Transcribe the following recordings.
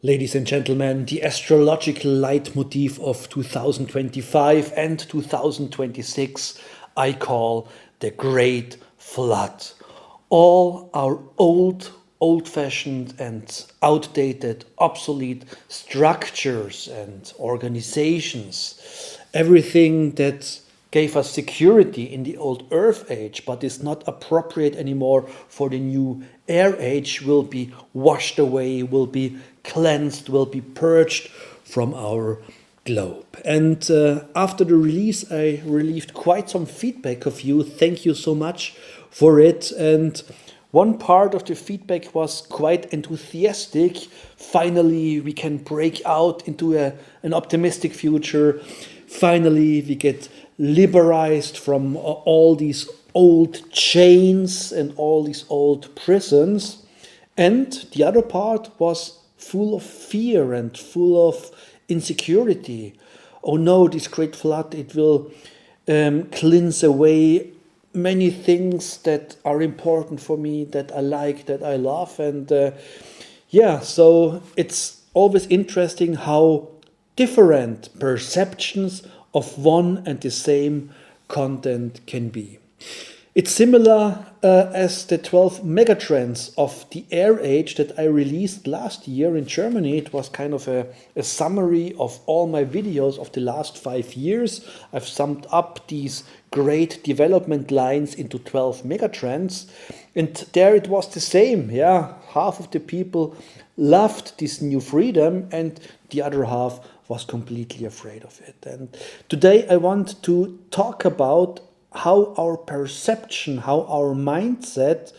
Ladies and gentlemen, the astrological leitmotif of 2025 and 2026 I call the Great Flood. All our old-fashioned and outdated, obsolete structures and organizations, everything that gave us security in the old Earth age but is not appropriate anymore for the new air age, will be washed away, will be cleansed, will be purged from our globe. And after the release, I received quite some feedback of you. Thank you so much for it. And one part of the feedback was quite enthusiastic. Finally, we can break out into an optimistic future. Finally, we get liberalized from all these old chains and all these old prisons. And the other part was full of fear and full of insecurity. Oh no, this great flood, it will cleanse away many things that are important for me, that I like, that I love. And so it's always interesting how different perceptions of one and the same content can be. It's similar as the 12 megatrends of the air age that I released last year in Germany. It was kind of a summary of all my videos of the last 5 years. I've summed up these great development lines into 12 megatrends. And there it was the same. Half of the people loved this new freedom and the other half was completely afraid of it. And today I want to talk about how our perception, how our mindset,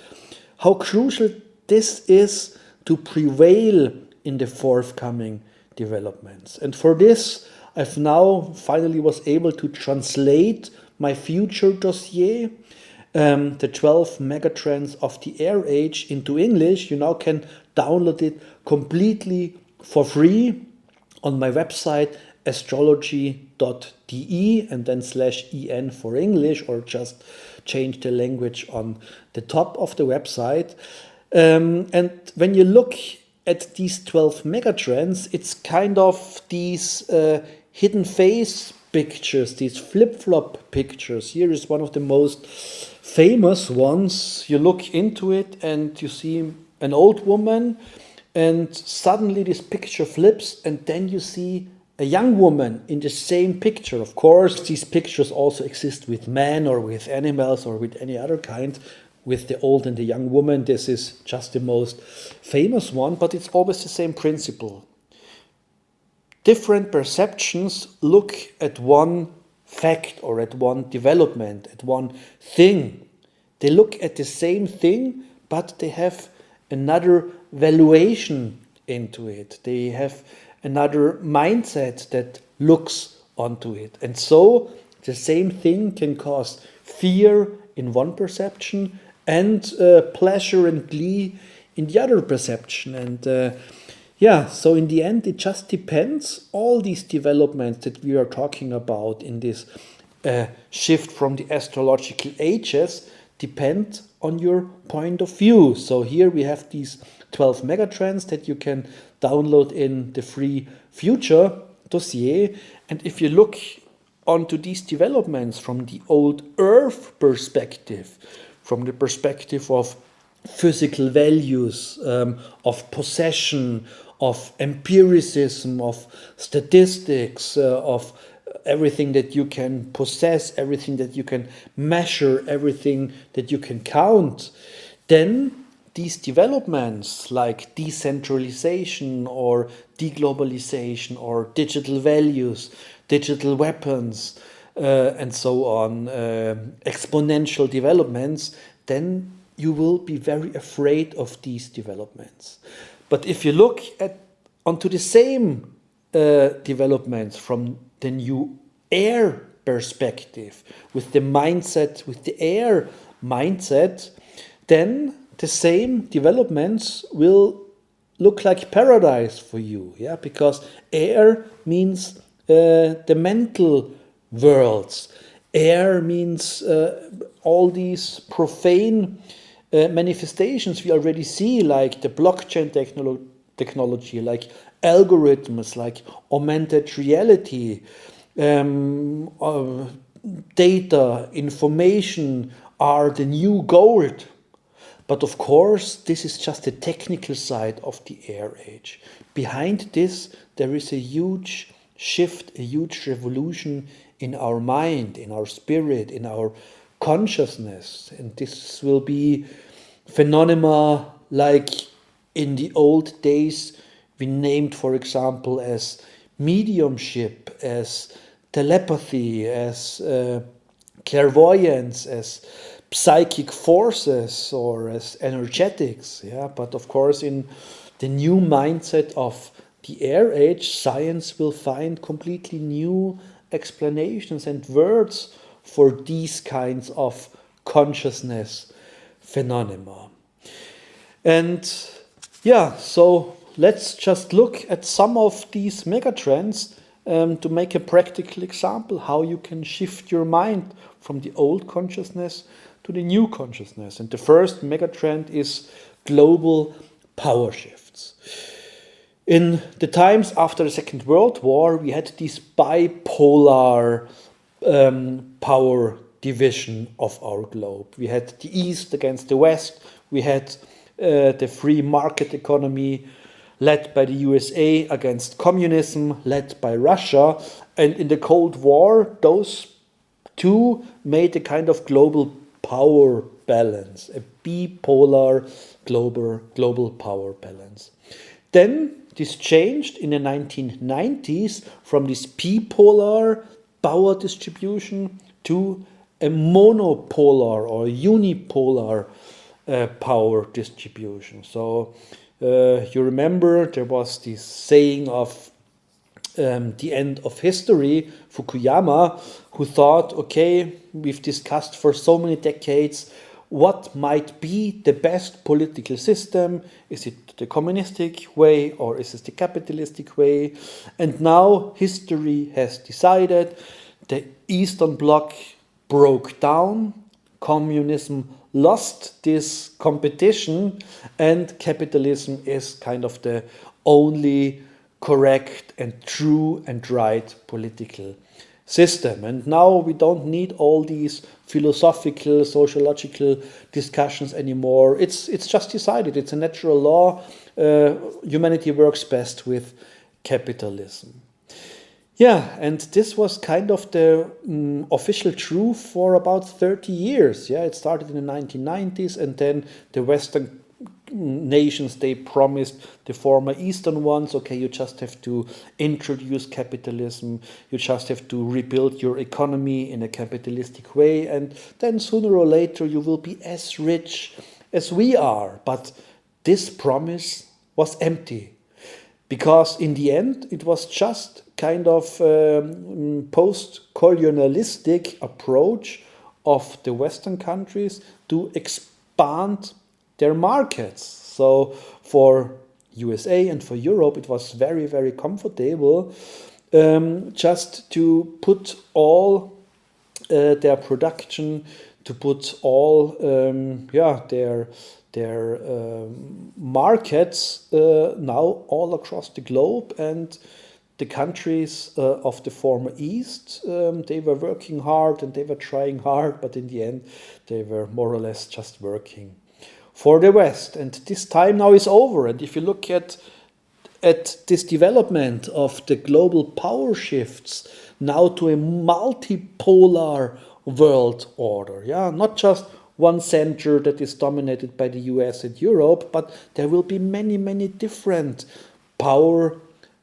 how crucial this is to prevail in the forthcoming developments. And for this, I've now finally was able to translate my future dossier, the 12 megatrends of the air age, into English. You now can download it completely for free on my website, astrology.de, and then /en for English, or just change the language on the top of the website. And when you look at these 12 megatrends, it's kind of these hidden face pictures, these flip-flop pictures. Here is one of the most famous ones. You look into it and you see an old woman, and suddenly this picture flips, and then you see a young woman in the same picture. Of course, these pictures also exist with men or with animals or with any other kind. With the old and the young woman, this is just the most famous one, but it's always the same principle. Different perceptions look at one fact or at one development, at one thing. They look at the same thing, but they have another valuation into it. They have another mindset that looks onto it. And so the same thing can cause fear in one perception and pleasure and glee in the other perception. And so in the end, it just depends. All these developments that we are talking about in this shift from the astrological ages depend on your point of view. So here we have these 12 megatrends that you can download in the free future dossier. And if you look onto these developments from the old Earth perspective, from the perspective of physical values, of possession, of empiricism, of statistics, of everything that you can possess, everything that you can measure, everything that you can count, then these developments like decentralization or deglobalization or digital values, digital weapons, and so on, exponential developments, then you will be very afraid of these developments. But if you look onto the same developments from the new air perspective, with the mindset, with the air mindset, then the same developments will look like paradise for you, because air means the mental worlds. Air means all these profane manifestations we already see, like the blockchain technology, like algorithms, like augmented reality, data, information are the new gold. But of course, this is just the technical side of the air age. Behind this, there is a huge shift, a huge revolution in our mind, in our spirit, in our consciousness. And this will be phenomena like in the old days we named, for example, as mediumship, as telepathy, as clairvoyance, as psychic forces, or as energetics. Yeah, but of course, in the new mindset of the air age, science will find completely new explanations and words for these kinds of consciousness phenomena. And yeah, so let's just look at some of these megatrends to make a practical example how you can shift your mind from the old consciousness to the new consciousness. And the first megatrend is global power shifts. In the times after the Second World War, we had this bipolar power division of our globe. We had the East against the West. We had the free market economy led by the USA against communism led by Russia. And in the Cold War, those two made a kind of global power balance, a bipolar global power balance. Then this changed in the 1990s from this bipolar power distribution to a monopolar or unipolar power distribution. So you remember there was this saying of the end of history, Fukuyama, who thought, okay, we've discussed for so many decades what might be the best political system. Is it the communistic way or is it the capitalistic way? And now history has decided the Eastern Bloc broke down, communism lost this competition, and capitalism is kind of the only correct and true and right political system. And now we don't need all these philosophical, sociological discussions anymore. It's just decided. It's a natural law. Humanity works best with capitalism. Yeah, and this was kind of the official truth for about 30 years. Yeah, it started in the 1990s, and then the Western nations, they promised the former Eastern ones, okay, you just have to introduce capitalism, you just have to rebuild your economy in a capitalistic way, and then sooner or later you will be as rich as we are. But this promise was empty, because in the end it was just kind of post-colonialistic approach of the Western countries to expand their markets. So for USA and for Europe, it was very, very comfortable just to put all their production, to put all their markets now all across the globe. And the countries of the former East, they were working hard and they were trying hard, but in the end they were more or less just working for the West. And this time now is over. And if you look at this development of the global power shifts now to a multipolar world order, yeah, not just one center that is dominated by the US and Europe, but there will be many, many different power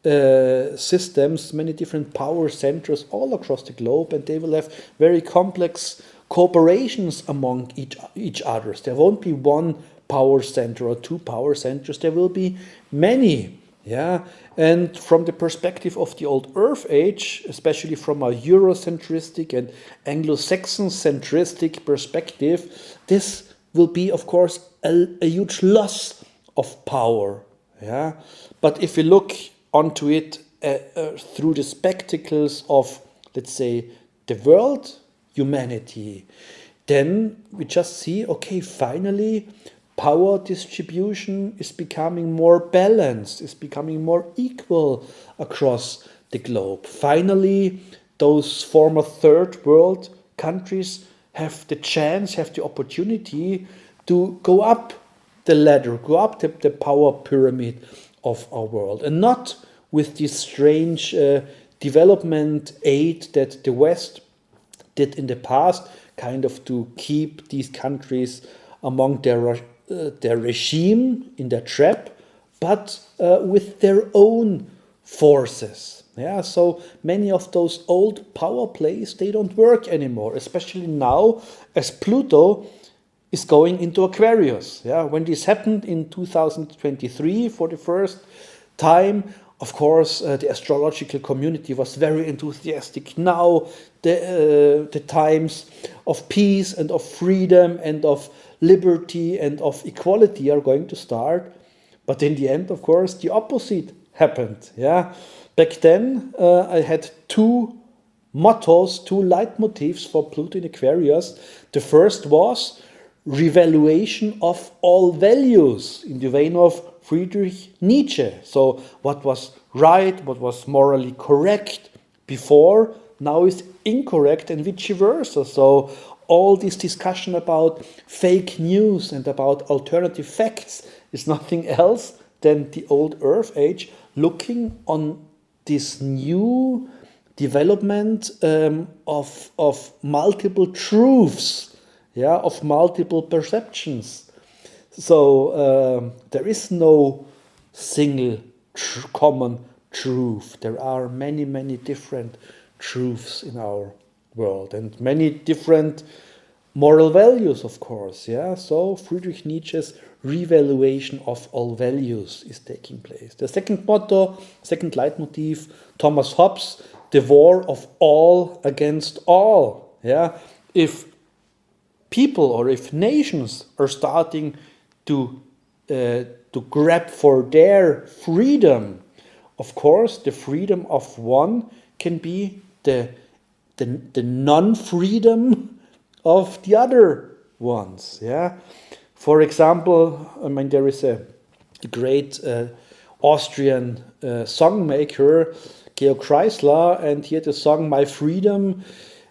systems, many different power centers all across the globe, and they will have very complex cooperations among each others. There won't be one power center or two power centers, there will be many. Yeah, and from the perspective of the old Earth Age, especially from a Eurocentristic and Anglo-Saxon centristic perspective, this will be, of course, a huge loss of power. Yeah, but if we look onto it through the spectacles of, let's say, the world, humanity, then we just see, okay, finally, power distribution is becoming more balanced, is becoming more equal across the globe. Finally, those former third world countries have the chance, have the opportunity to go up the ladder, go up the power pyramid of our world, and not with this strange development aid that the West did in the past, kind of to keep these countries among their regime, in their trap, but with their own forces. Yeah, so many of those old power plays, they don't work anymore, especially now as Pluto is going into Aquarius. Yeah, when this happened in 2023 for the first time, of course, the astrological community was very enthusiastic. Now the times of peace and of freedom and of liberty and of equality are going to start. But in the end, of course, the opposite happened. Yeah, back then I had two mottos, two leitmotifs for Pluto in Aquarius. The first was revaluation of all values, in the vein of Friedrich Nietzsche. So what was right, what was morally correct before, now is incorrect, and vice versa. So all this discussion about fake news and about alternative facts is nothing else than the old Earth Age looking on this new development of multiple truths, yeah, of multiple perceptions. So there is no single common truth. There are many, many different truths in our world and many different moral values, of course. Yeah. So Friedrich Nietzsche's revaluation of all values is taking place. The second motto, second leitmotif, Thomas Hobbes, the war of all against all. Yeah. If people or if nations are starting to grab for their freedom, of course, the freedom of one can be the non-freedom of the other ones. Yeah. For example, I mean, there is a great Austrian songmaker, Georg Kreisler, and he had a song, "My freedom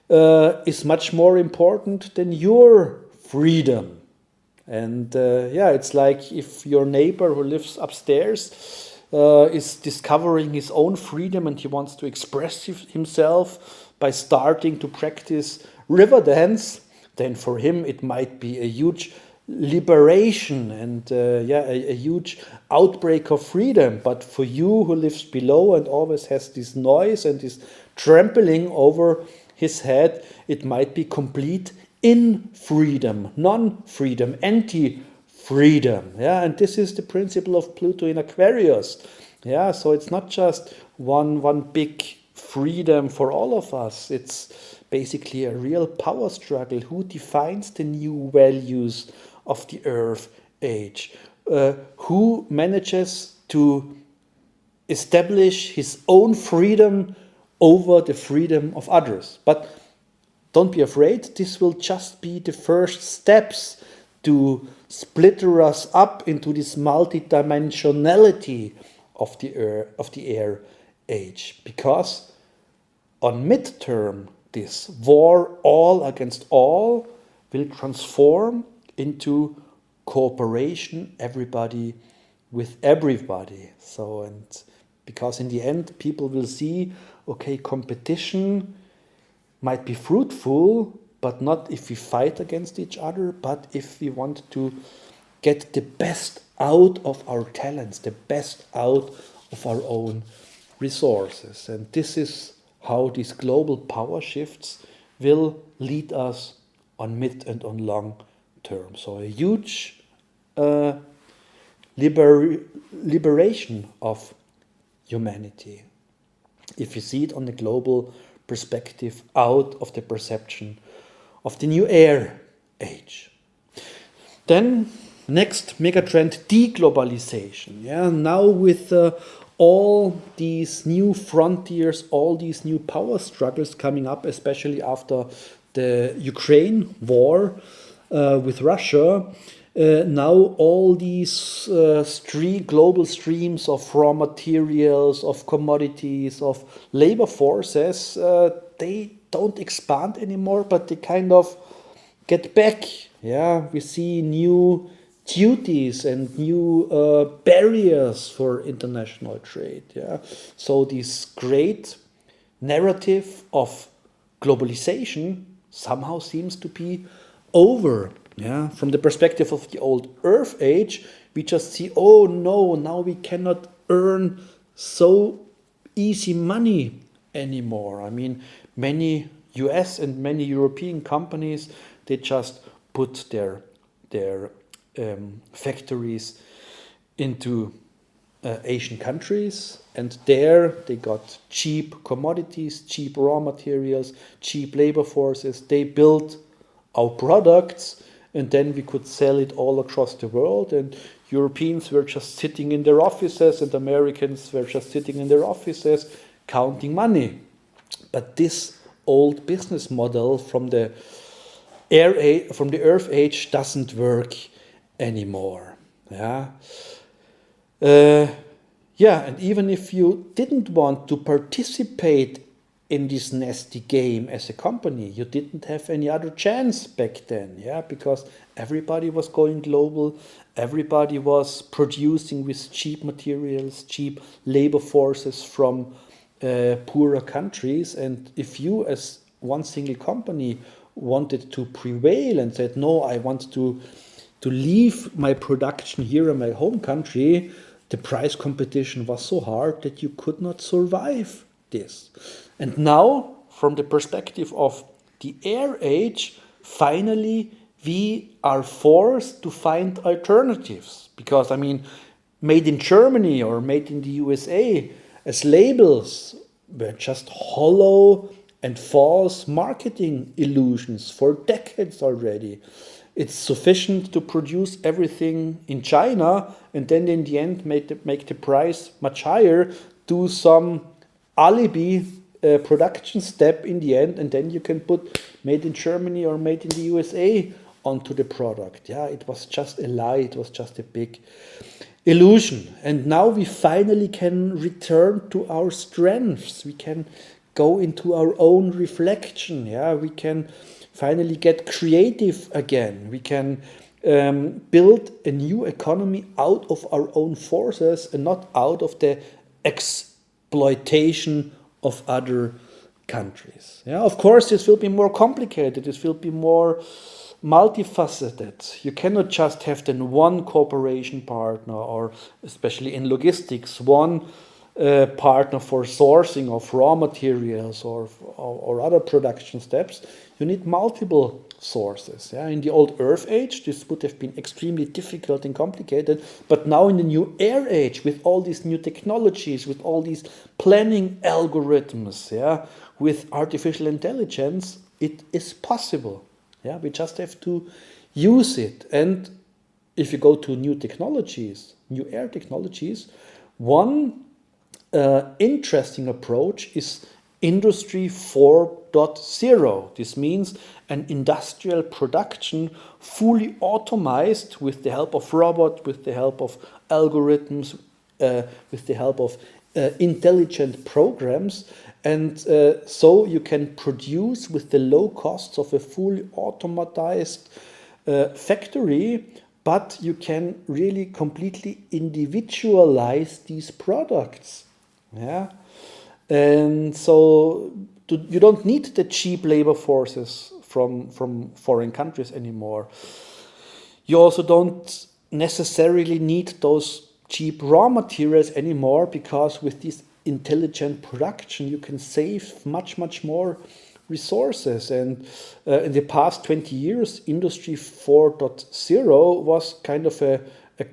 is much more important than your freedom." And yeah, it's like if your neighbor who lives upstairs is discovering his own freedom and he wants to express himself by starting to practice river dance, then for him it might be a huge liberation and yeah, a huge outbreak of freedom. But for you who lives below and always has this noise and this trampling over his head, it might be complete in-freedom, non-freedom, anti-freedom. Yeah, and this is the principle of Pluto in Aquarius. Yeah, so it's not just one big freedom for all of us. It's basically a real power struggle. Who defines the new values of the Earth Age? Who manages to establish his own freedom over the freedom of others? But don't be afraid, this will just be the first steps to splitter us up into this multidimensionality of the air age. Because on midterm, this war all against all will transform into cooperation, everybody with everybody. So, and because in the end, people will see, okay, competition might be fruitful, but not if we fight against each other, but if we want to get the best out of our talents, the best out of our own resources. And this is how these global power shifts will lead us on mid and on long term. So a huge liberation of humanity, if you see it on the global perspective, out of the perception of the new air age. Then next megatrend, deglobalization. Yeah, now with all these new frontiers, all these new power struggles coming up, especially after the Ukraine war with Russia, now all these global streams of raw materials, of commodities, of labor forces, they don't expand anymore, but they kind of get back. Yeah, we see new duties and new barriers for international trade. Yeah, so this great narrative of globalization somehow seems to be over. Yeah, from the perspective of the old Earth Age, we just see, oh no, now we cannot earn so easy money anymore. I mean, many US and many European companies, they just put their factories into Asian countries, and there they got cheap commodities, cheap raw materials, cheap labor forces. They built our products, and then we could sell it all across the world, and Europeans were just sitting in their offices, and Americans were just sitting in their offices counting money. But this old business model from the Earth Age doesn't work anymore. Yeah. And even if you didn't want to participate in this nasty game as a company, you didn't have any other chance back then, yeah, because everybody was going global, everybody was producing with cheap materials, cheap labor forces from poorer countries, and if you as one single company wanted to prevail and said, no, I want to leave my production here in my home country, the price competition was so hard that you could not survive this. And now, from the perspective of the Air Age, finally we are forced to find alternatives. Because, I mean, made in Germany or made in the USA as labels were just hollow and false marketing illusions for decades already. It's sufficient to produce everything in China and then in the end make the price much higher, do some alibi production step in the end, and then you can put made in Germany or made in the USA onto the product. Yeah, it was just a lie, it was just a big illusion. And now we finally can return to our strengths. We can go into our own reflection. Yeah, we can finally get creative again. We can build a new economy out of our own forces and not out of the exploitation of other countries. Yeah, of course, this will be more complicated. This will be more multifaceted. You cannot just have then one cooperation partner, or especially in logistics, one partner for sourcing of raw materials or other production steps. You need multiple sources. Yeah? In the old Earth Age, this would have been extremely difficult and complicated, but now in the new Air Age, with all these new technologies, with all these planning algorithms, yeah, with artificial intelligence, it is possible. Yeah? We just have to use it. And if you go to new technologies, new air technologies, one interesting approach is Industry 4.0. This means an industrial production fully automated with the help of robots, with the help of algorithms, with the help of intelligent programs. And so you can produce with the low costs of a fully automatized factory, but you can really completely individualize these products. Yeah, and so you don't need the cheap labor forces from foreign countries anymore. You also don't necessarily need those cheap raw materials anymore, because with this intelligent production you can save much more resources. And in the past 20 years, Industry 4.0 was kind of a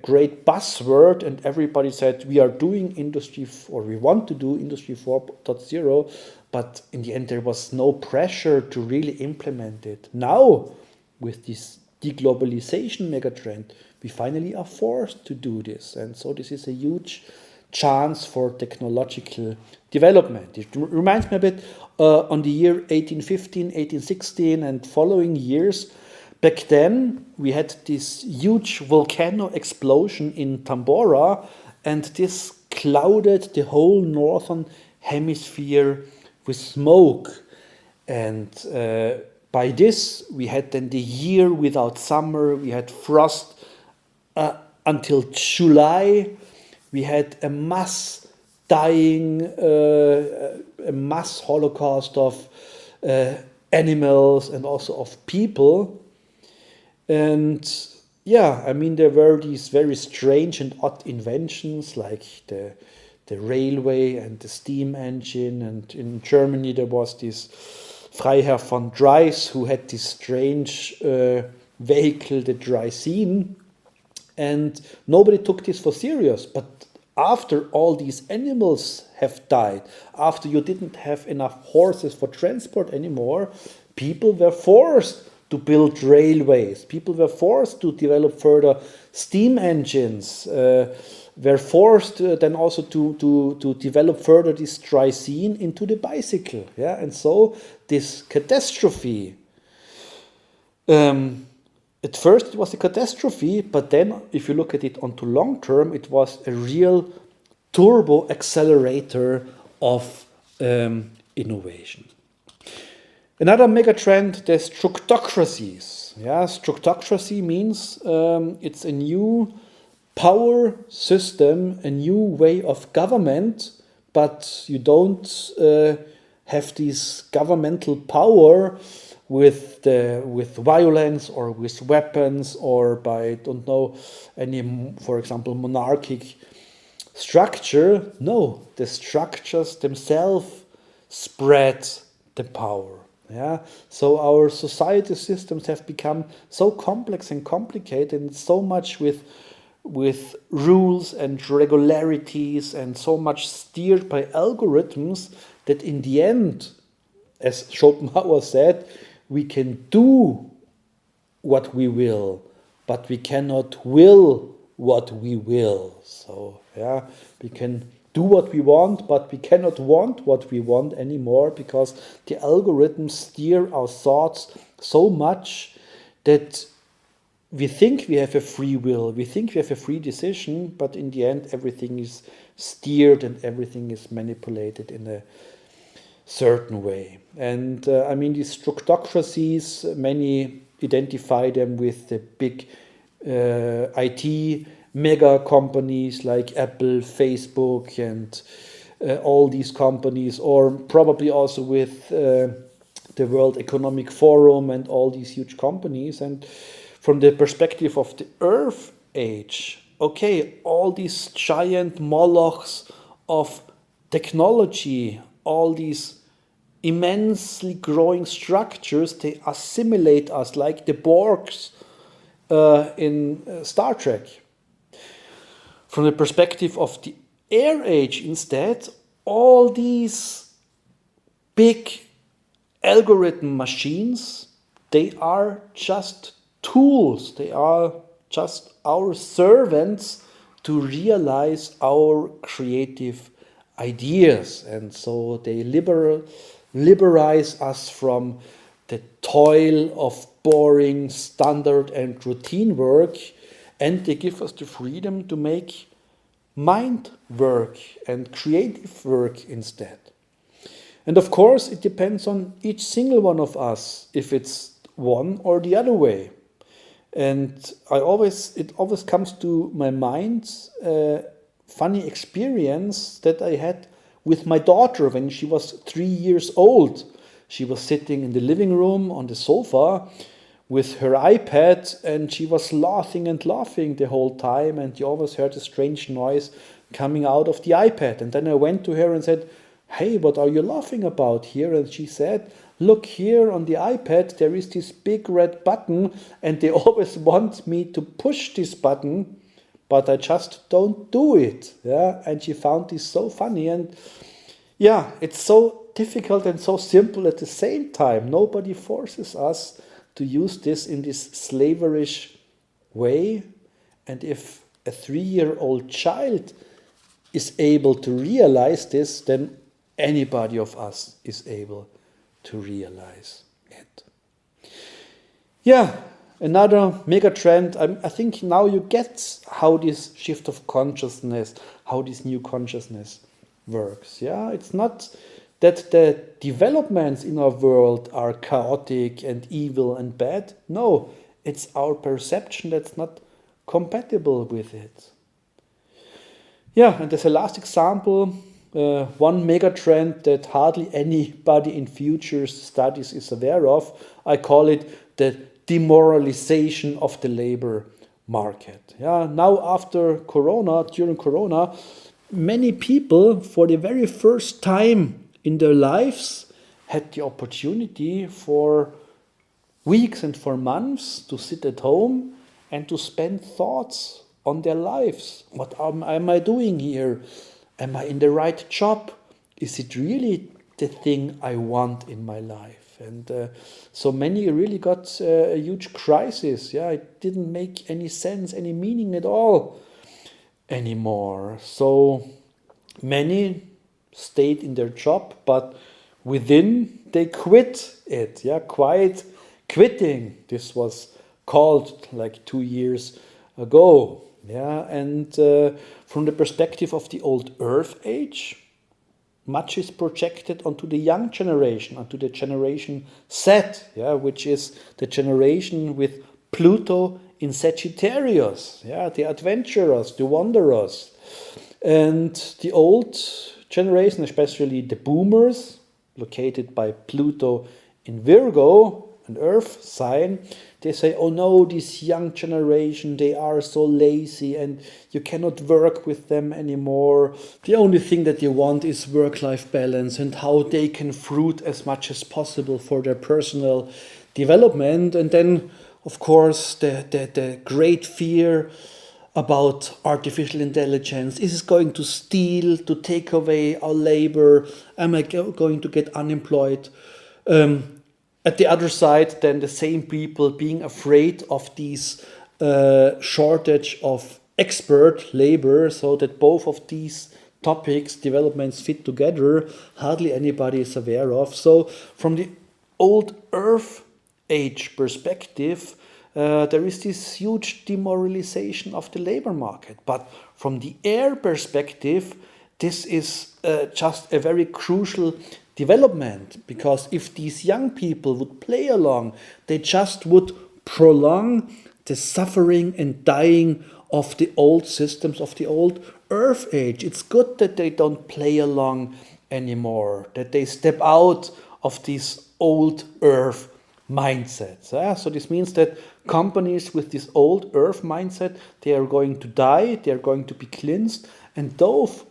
great buzzword, and everybody said we are doing we want to do Industry 4.0, but in the end there was no pressure to really implement it. Now, with this deglobalization megatrend, we finally are forced to do this, and so this is a huge chance for technological development. It reminds me a bit on the year 1815, 1816 and following years, Back then, we had this huge volcano explosion in Tambora, and this clouded the whole northern hemisphere with smoke. And by this, we had then the year without summer, we had frost until July, we had a mass dying, a mass holocaust of animals and also of people. And yeah, I mean, there were these very strange and odd inventions like the railway and the steam engine. And in Germany, there was this Freiherr von Drais who had this strange vehicle, the Draisine. And nobody took this for serious. But after all these animals have died, after you didn't have enough horses for transport anymore, people were forced to build railways. People were forced to develop further steam engines. Were forced then also to develop further this Draisine into the bicycle. Yeah, and so this catastrophe. At first it was a catastrophe, but then if you look at it onto long term, it was a real turbo accelerator of innovation. Another megatrend, the Structocracies. Yeah, Structocracy means it's a new power system, a new way of government, but you don't have this governmental power with violence or with weapons or by, don't know, any, for example, monarchic structure. No, the structures themselves spread the power. Yeah, so our society systems have become so complex and complicated, and so much with rules and regularities, and so much steered by algorithms that in the end, as Schopenhauer said, we can do what we will, but we cannot will what we will. So yeah, we can do what we want, but we cannot want what we want anymore, because the algorithms steer our thoughts so much that we think we have a free will, we think we have a free decision, but in the end everything is steered and everything is manipulated in a certain way. And I mean, these Structocracies, many identify them with the big IT mega companies like Apple, Facebook, and all these companies, or probably also with the World Economic Forum and all these huge companies. And from the perspective of the Earth age, okay, all these giant molochs of technology, all these immensely growing structures, they assimilate us like the Borgs in Star Trek. From the perspective of the Air Age, instead, all these big algorithm machines, they are just tools, they are just our servants to realize our creative ideas. And so they liberalize us from the toil of boring standard and routine work, and they give us the freedom to make mind work and creative work instead. And of course, it depends on each single one of us if it's one or the other way. And it always comes to my mind a funny experience that I had with my daughter when she was 3 years old. She was sitting in the living room on the sofa with her iPad, and she was laughing and laughing the whole time, and you always heard a strange noise coming out of the iPad. And then I went to her and said, "Hey, what are you laughing about here?" And she said, "Look here on the iPad, there is this big red button, and they always want me to push this button, but I just don't do it." Yeah, and she found this so funny. And yeah, it's so difficult and so simple at the same time. Nobody forces us to use this in this slaverish way. And if a 3-year-old child is able to realize this, then anybody of us is able to realize it. Yeah, Another mega trend, I think now you get how this shift of consciousness, how this new consciousness works. Yeah, it's not that the developments in our world are chaotic and evil and bad. No, it's our perception that's not compatible with it. Yeah, and as a last example, one mega trend that hardly anybody in futures studies is aware of, I call it the demoralization of the labor market. Yeah, now after Corona, during Corona, many people for the very first time in their lives had the opportunity for weeks and for months to sit at home and to spend thoughts on their lives. What am I doing here? Am I in the right job? Is it really the thing I want in my life? And so many really got a huge crisis. Yeah, it didn't make any sense, any meaning at all anymore. So many stayed in their job, but within they quit it. Yeah, quiet quitting. This was called like 2 years ago. Yeah, and from the perspective of the old Earth age, much is projected onto the young generation, onto the generation Z, yeah, which is the generation with Pluto in Sagittarius, yeah, the adventurers, the wanderers. And the old generation, especially the boomers, located by Pluto in Virgo, an earth sign, they say, oh no, this young generation, they are so lazy and you cannot work with them anymore. The only thing that you want is work-life balance and how they can fruit as much as possible for their personal development. And then, of course, the great fear about artificial intelligence. Is it going to steal, to take away our labor? Am I going to get unemployed? At the other side, then the same people being afraid of these shortage of expert labor, so that both of these topics, developments fit together, hardly anybody is aware of. So from the old Earth age perspective, there is this huge demoralization of the labor market. But from the air perspective, this is just a very crucial development, because if these young people would play along, they just would prolong the suffering and dying of the old systems, of the old Earth age. It's good that they don't play along anymore, that they step out of these old Earth mindsets. So this means that companies with this old Earth mindset, they are going to die, they are going to be cleansed, and those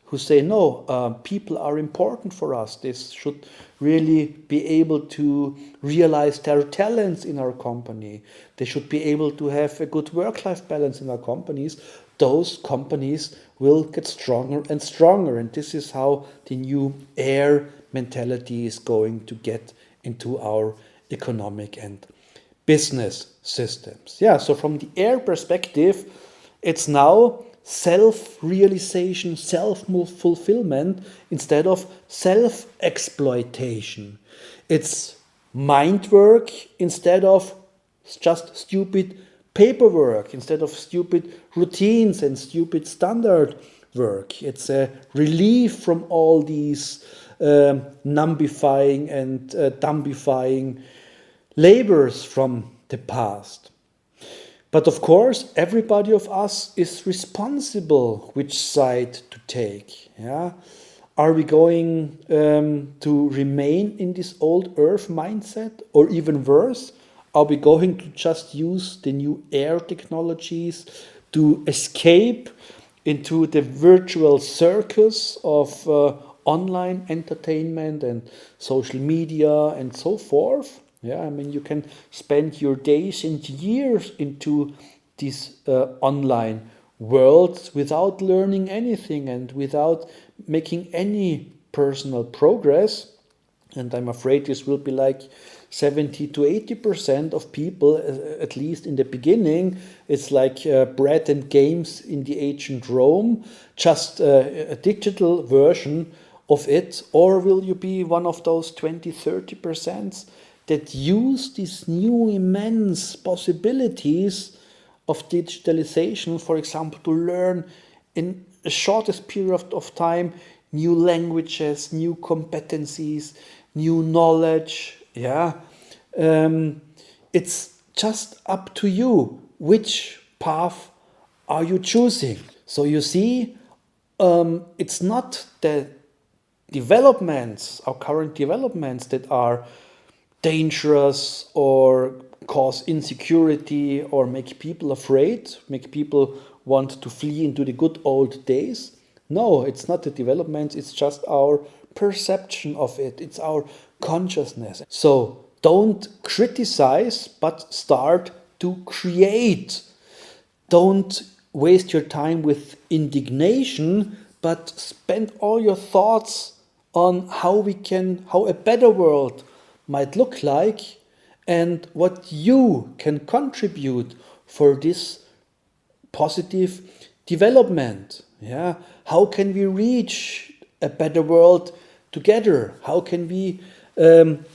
who say, no, people are important for us. They should really be able to realize their talents in our company. They should be able to have a good work-life balance in our companies. Those companies will get stronger and stronger. And this is how the new air mentality is going to get into our economic and business systems. Yeah, so from the air perspective, it's now self-realization, self-fulfillment instead of self-exploitation. It's mind work instead of just stupid paperwork, instead of stupid routines and stupid standard work. It's a relief from all these numbifying and dumbifying labors from the past. But of course, everybody of us is responsible which side to take. Yeah? Are we going to remain in this old Earth mindset? Or even worse, are we going to just use the new air technologies to escape into the virtual circus of online entertainment and social media and so forth? Yeah, I mean, you can spend your days and years into these online worlds without learning anything and without making any personal progress. And I'm afraid this will be like 70 to 80% of people, at least in the beginning. It's like bread and games in the ancient Rome, just a digital version of it. Or will you be one of those 20, 30% that use these new immense possibilities of digitalization, for example, to learn in the shortest period of time new languages, new competencies, new knowledge. It's just up to you which path are you choosing. So you see, it's not the developments, our current developments, that are dangerous or cause insecurity or make people afraid, make people want to flee into the good old days. No, it's not the developments, it's just our perception of it, it's our consciousness. So don't criticize, but start to create. Don't waste your time with indignation, but spend all your thoughts on how a better world might look like and what you can contribute for this positive development. How can we reach a better world together? How can we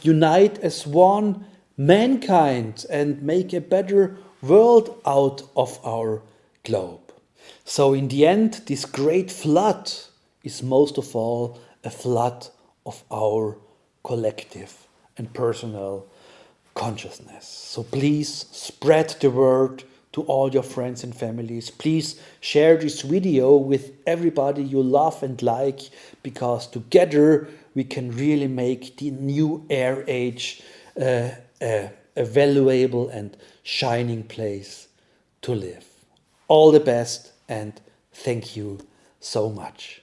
unite as one mankind and make a better world out of our globe? So in the end, this great flood is most of all a flood of our collective and personal consciousness. So please spread the word to all your friends and families. Please share this video with everybody you love and like, because together we can really make the new air age a valuable and shining place to live. All the best and thank you so much.